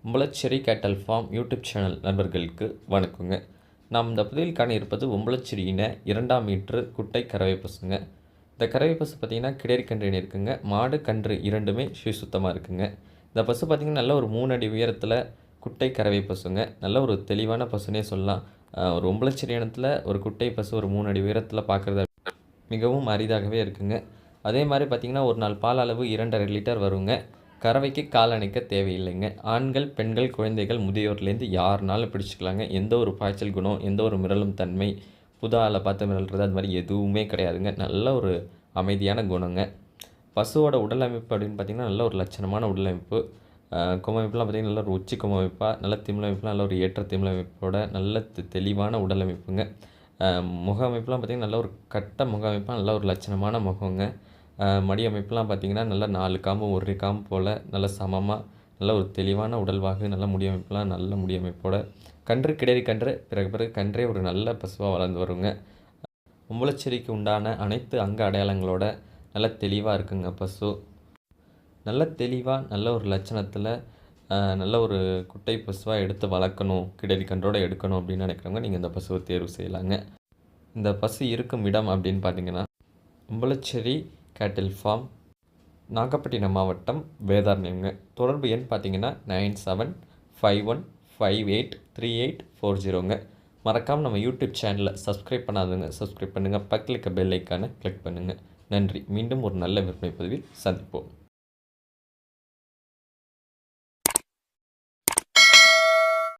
உம்பளச்சேரி கேட்டல் form YouTube channel நண்பர்களுக்கு வணக்கங்க. நாம் இந்த பதிவில் காண இருப்பது உம்பளச்சேரியின 2ஆம் மீட்ரு குட்டை கறவை பசுங்க. இந்த கறவை பசு பார்த்திங்கன்னா கிடரி கன்றுன்னு இருக்குங்க. மாடு கன்று இரண்டுமே சுத்தமாக இருக்குங்க. இந்த பசு பார்த்திங்கன்னா நல்ல ஒரு 3 அடி உயரத்தில் குட்டை கறவை பசுங்க. நல்ல ஒரு தெளிவான பசுனே சொல்லலாம். ஒரு உம்பளச்சேரி இனத்தில் ஒரு குட்டை பசு ஒரு 3 அடி உயரத்தில் பார்க்குறது மிகவும் அரிதாகவே இருக்குங்க. அதே மாதிரி பார்த்திங்கன்னா ஒரு நாள் பால் அளவு 2.5 லிட்டர் வருங்க. கறவைக்கு கால் அணைக்க தேவையில்லைங்க. ஆண்கள், பெண்கள், குழந்தைகள், முதியோர்லேருந்து யாருனாலும் பிடிச்சிக்கலாங்க. எந்த ஒரு பாய்ச்சல் குணம், எந்த ஒரு மிரளும் தன்மை, புது ஆளை பார்த்து மிரள்றது அது மாதிரி எதுவுமே கிடையாதுங்க. நல்ல ஒரு அமைதியான குணங்க. பசுவோட உடல் அமைப்பு அப்படின்னு பார்த்திங்கன்னா நல்ல ஒரு லட்சணமான உடல் அமைப்பு. குமமைப்புலாம் பார்த்திங்கன்னா நல்ல ஒரு உச்சி குமமைப்பாக, நல்ல திமிழமைப்புலாம் நல்ல ஒரு ஏற்ற திமிழமைப்போட நல்ல தெளிவான உடல் அமைப்புங்க. முக அமைப்புலாம் பார்த்திங்கன்னா நல்ல ஒரு கட்ட முக அமைப்பாக நல்ல ஒரு லட்சணமான முகங்க. மடி அமைப்புலாம் பார்த்திங்கன்னா நல்லா 4 காம்பு 1 காம்பு போல் நல்ல சமமாக நல்ல ஒரு தெளிவான உடல்வாகு, நல்ல முடி அமைப்புலாம் நல்ல முடி அமைப்போட கன்று கிடரி கன்று பிறகு கன்றே ஒரு நல்ல பசுவாக வளர்ந்து வருங்க. உம்பளச்சேரிக்கு உண்டான அனைத்து அங்க அடையாளங்களோட நல்ல தெளிவாக இருக்குங்க பசு. நல்ல தெளிவாக நல்ல ஒரு லட்சணத்தில் நல்ல ஒரு குட்டை பசுவாக எடுத்து வளர்க்கணும், கிடரி கன்றோடு எடுக்கணும் அப்படின்னு நினைக்கிறவங்க நீங்கள் இந்த பசுவை தேர்வு செய்யலாங்க. இந்த பசு இருக்கும் இடம் அப்படின்னு பார்த்தீங்கன்னா உம்பளச்சேரி கேட்டில் ஃபார்ம், நாகப்பட்டினம் மாவட்டம், வேதாரண்யம்ங்க. தொடர்பு எண் பார்த்தீங்கன்னா 9751583840ங்க. மறக்காமல் நம்ம யூடியூப் சேனலை சப்ஸ்கிரைப் பண்ணாதுங்க, சப்ஸ்கிரைப் பண்ணுங்கள். பக்கத்தில் இருக்க பெல் ஐக்கானை கிளிக் பண்ணுங்கள். நன்றி. மீண்டும் ஒரு நல்ல விற்பனை பதிவில் சந்திப்போம்.